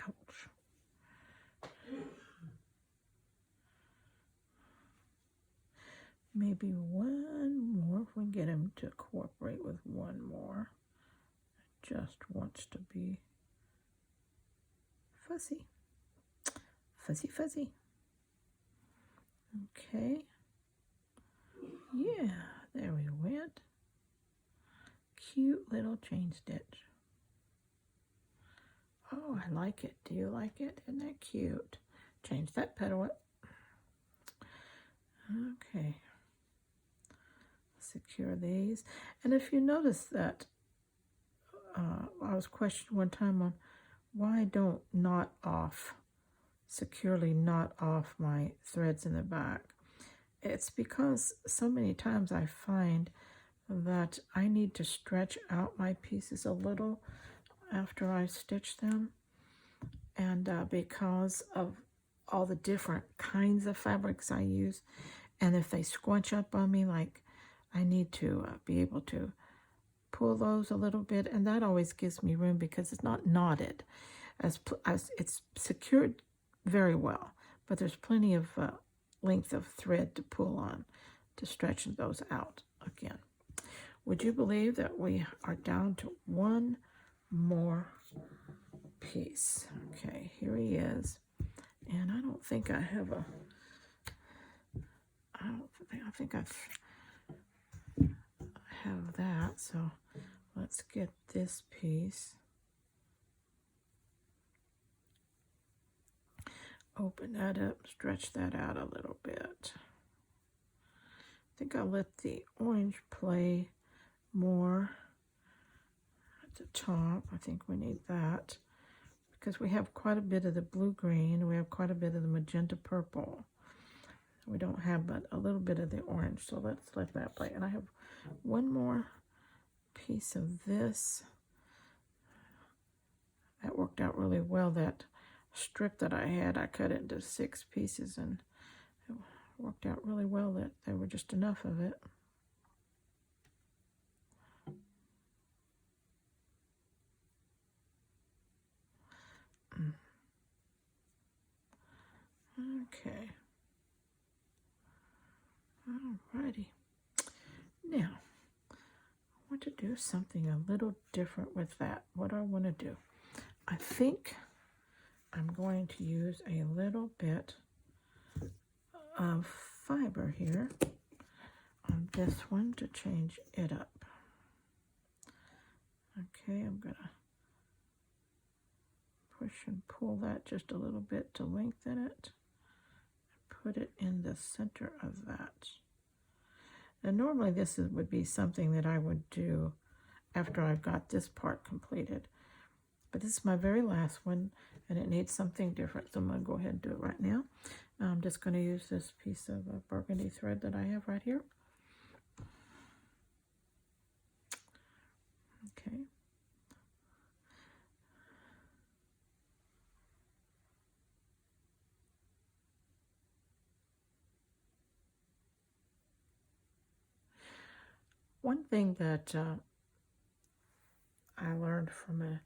Ouch. Maybe one more if we can get him to cooperate with one more. Just wants to be fuzzy. Fuzzy, fuzzy. Okay. Yeah, there we went. Cute little chain stitch. Oh, I like it. Do you like it? Isn't that cute? Change that petal up. Okay. Secure these. And if you notice that, I was questioned one time on why I don't securely knot off my threads in the back. It's because so many times I find that I need to stretch out my pieces a little after I stitch them, and because of all the different kinds of fabrics I use, and if they squunch up on me, like I need to be able to pull those a little bit, and that always gives me room because it's not knotted, as it's secured very well, but there's plenty of length of thread to pull on to stretch those out again. Would you believe that we are down to one more piece? Okay, here he is. And I don't think I have I think I have that. So let's get this piece. Open that up, stretch that out a little bit. I think I'll let the orange play more at the top. I think we need that because we have quite a bit of the blue-green. We have quite a bit of the magenta purple. We don't have but a little bit of the orange, so let's let that play. And I have one more piece of this. That worked out really well. That strip that I had, I cut it into 6 pieces, and it worked out really well that there were just enough of it. Okay. Alrighty. Now, I want to do something a little different with that. What do I want to do? I think I'm going to use a little bit of fiber here on this one to change it up. Okay, I'm going to push and pull that just a little bit to lengthen it. Put it in the center of that. Now normally this would be something that I would do after I've got this part completed. But this is my very last one, and it needs something different, so I'm going to go ahead and do it right now. I'm just going to use this piece of burgundy thread that I have right here. One thing that I learned from a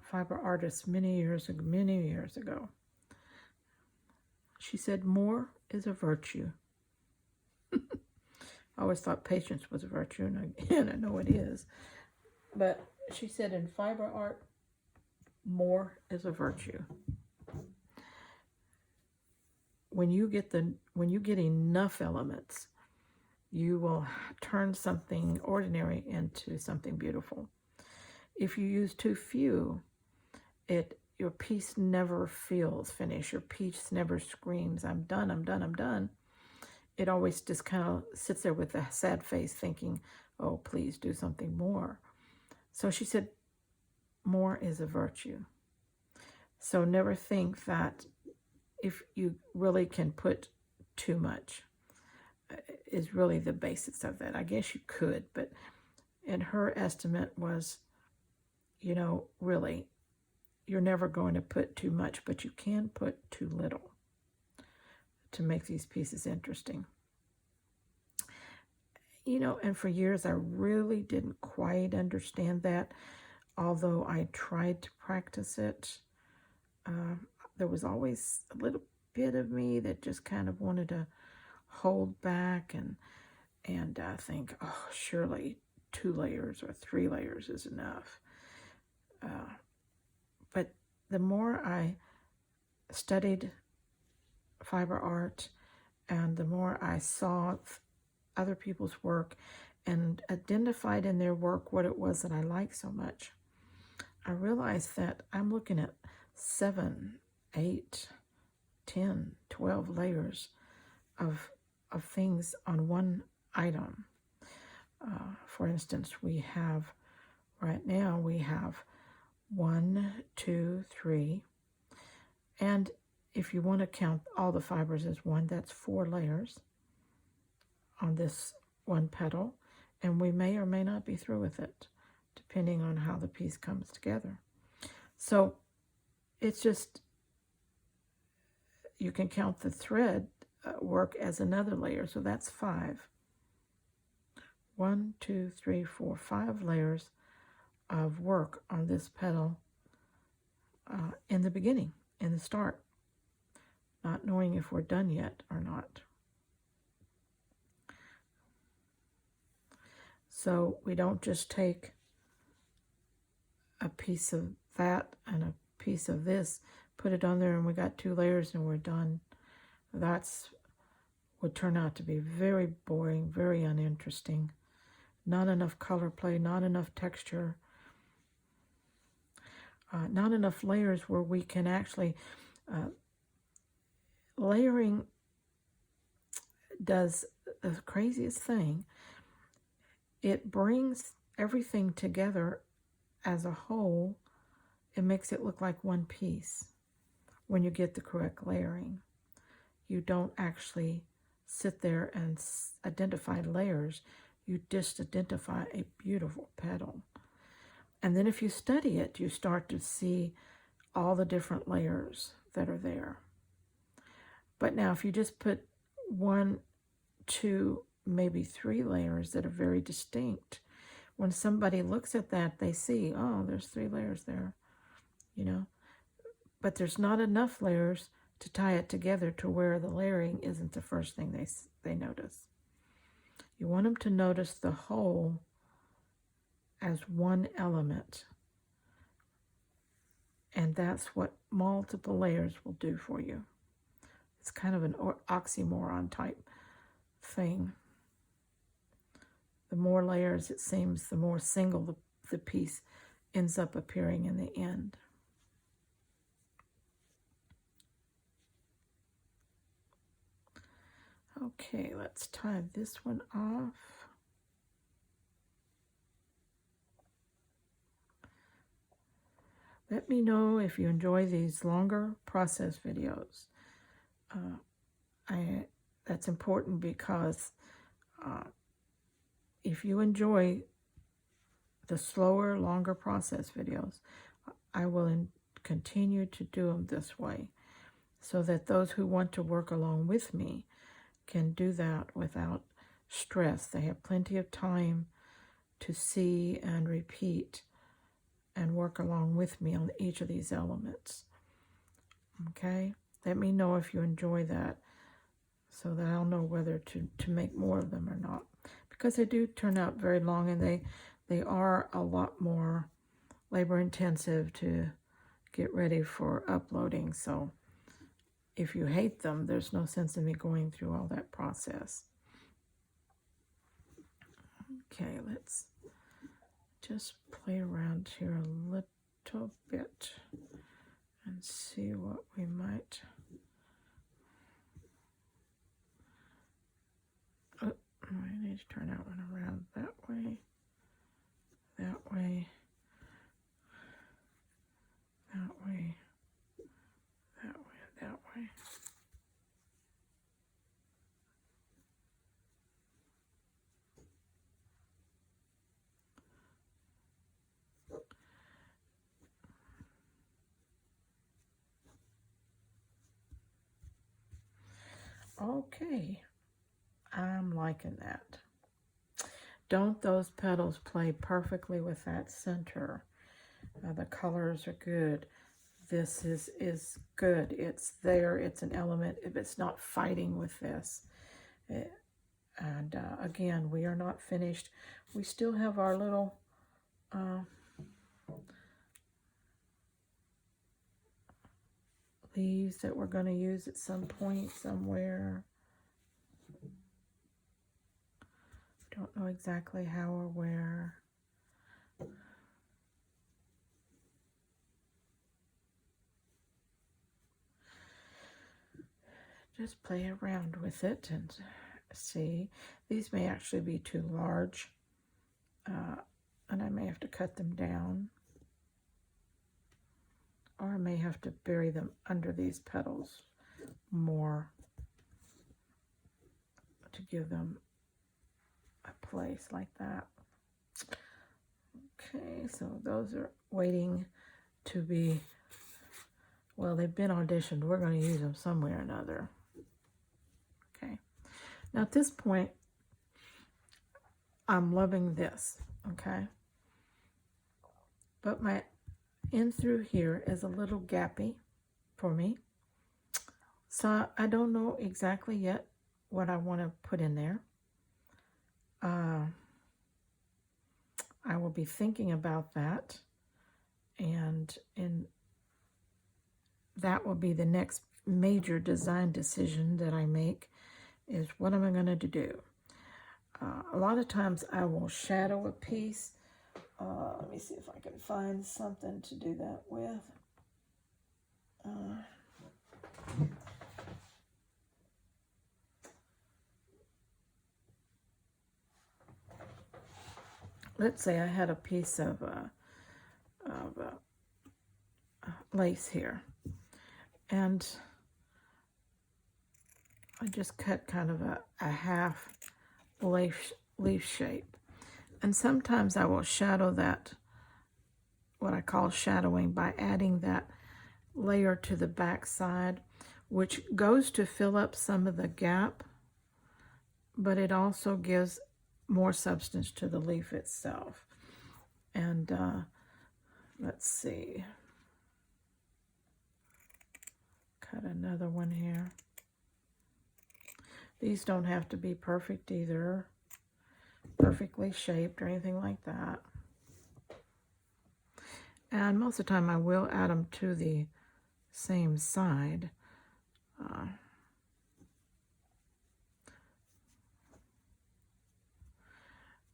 fiber artist many years ago, she said, more is a virtue. I always thought patience was a virtue, and I know it is. But she said in fiber art, more is a virtue. When you get enough elements, you will turn something ordinary into something beautiful. If you use too few, your piece never feels finished. Your piece never screams, I'm done, I'm done, I'm done. It always just kind of sits there with a sad face thinking, oh, please do something more. So she said, more is a virtue. So never think that if you really can put too much is really the basis of that. I guess you could, but in her estimate was, really, you're never going to put too much, but you can put too little to make these pieces interesting. And for years I really didn't quite understand that, although I tried to practice it. There was always a little bit of me that just kind of wanted to hold back and think, oh, surely 2 layers or 3 layers is enough. But the more I studied fiber art and the more I saw other people's work and identified in their work what it was that I liked so much, I realized that I'm looking at 7, 8, 10, 12 layers of things on one item. For instance, right now we have 1, 2, 3, and if you want to count all the fibers as one, that's 4 layers on this one petal, and we may or may not be through with it, depending on how the piece comes together. So it's just, you can count the thread work as another layer, so that's 5. 1, 2, 3, 4, 5 layers of work on this petal in the beginning, in the start, not knowing if we're done yet or not. So we don't just take a piece of that and a piece of this, put it on there, and we got 2 layers and we're done. That's would turn out to be very boring, very uninteresting. Not enough color play, not enough texture, not enough layers where we can actually, layering does the craziest thing. It brings everything together as a whole. It makes it look like one piece when you get the correct layering. You don't actually sit there and identify layers. You just identify a beautiful petal. And then if you study it, you start to see all the different layers that are there. But now if you just put 1, 2, maybe 3 layers that are very distinct, when somebody looks at that, they see, oh, there's 3 layers there, But there's not enough layers to tie it together to where the layering isn't the first thing they notice. You want them to notice the whole as one element. And that's what multiple layers will do for you. It's kind of an oxymoron type thing. The more layers it seems, the more single the piece ends up appearing in the end. Okay, let's tie this one off. Let me know if you enjoy these longer process videos. That's important because if you enjoy the slower, longer process videos, I will continue to do them this way so that those who want to work along with me can do that without stress. They have plenty of time to see and repeat and work along with me on each of these elements. Okay? Let me know if you enjoy that so that I'll know whether to make more of them or not. Because they do turn out very long, and they are a lot more labor intensive to get ready for uploading. So if you hate them, there's no sense in me going through all that process. Okay, let's just play around here a little bit and see what we might. Oh, I need to turn that one around that way, that way, that way, that way, that way. Okay, I'm liking that. Don't those petals play perfectly with that center? The colors are good. This is good. It's there. It's an element. If it's not fighting with this. And again, we are not finished. We still have our little leaves that we're going to use at some point somewhere. Don't know exactly how or where. Just play around with it and see. These may actually be too large, and I may have to cut them down, or I may have to bury them under these petals more to give them a place like that. Okay, so those are waiting to be, well, they've been auditioned. We're going to use them some way or another. Okay, now at this point, I'm loving this, okay? But my in through here is a little gappy for me. So I don't know exactly yet what I want to put in there. I will be thinking about that, and that will be the next major design decision that I make, is what am I going to do? A lot of times I will shadow a piece. Let me see if I can find something to do that with. Let's say I had a piece of lace here, and I just cut kind of a half leaf shape. And sometimes I will shadow that, what I call shadowing, by adding that layer to the back side, which goes to fill up some of the gap, but it also gives more substance to the leaf itself. And let's see, cut another one here. These don't have to be perfect either, perfectly shaped or anything like that. And most of the time I will add them to the same side.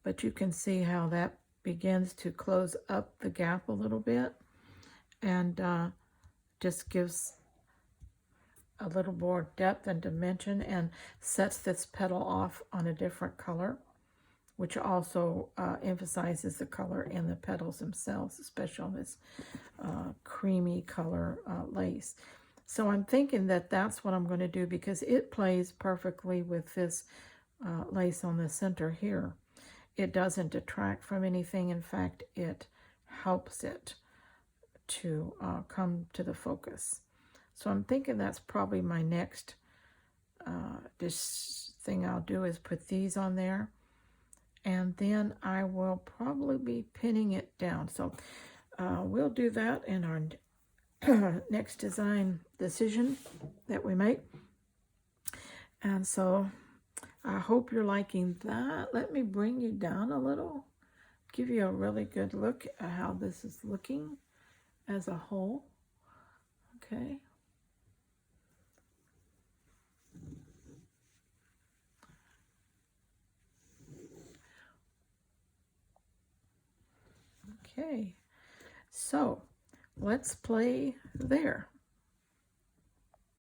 But you can see how that begins to close up the gap a little bit, and just gives a little more depth and dimension, and sets this petal off on a different color, which also emphasizes the color in the petals themselves, especially on this creamy color lace. So I'm thinking that that's what I'm going to do, because it plays perfectly with this lace on the center here. It doesn't detract from anything. In fact, it helps it to come to the focus. So I'm thinking that's probably my next thing I'll do is put these on there, and then I will probably be pinning it down. So we'll do that in our next design decision that we make. And so I hope you're liking that. Let me bring you down a little, give you a really good look at how this is looking as a whole. Okay. Okay, so let's play there.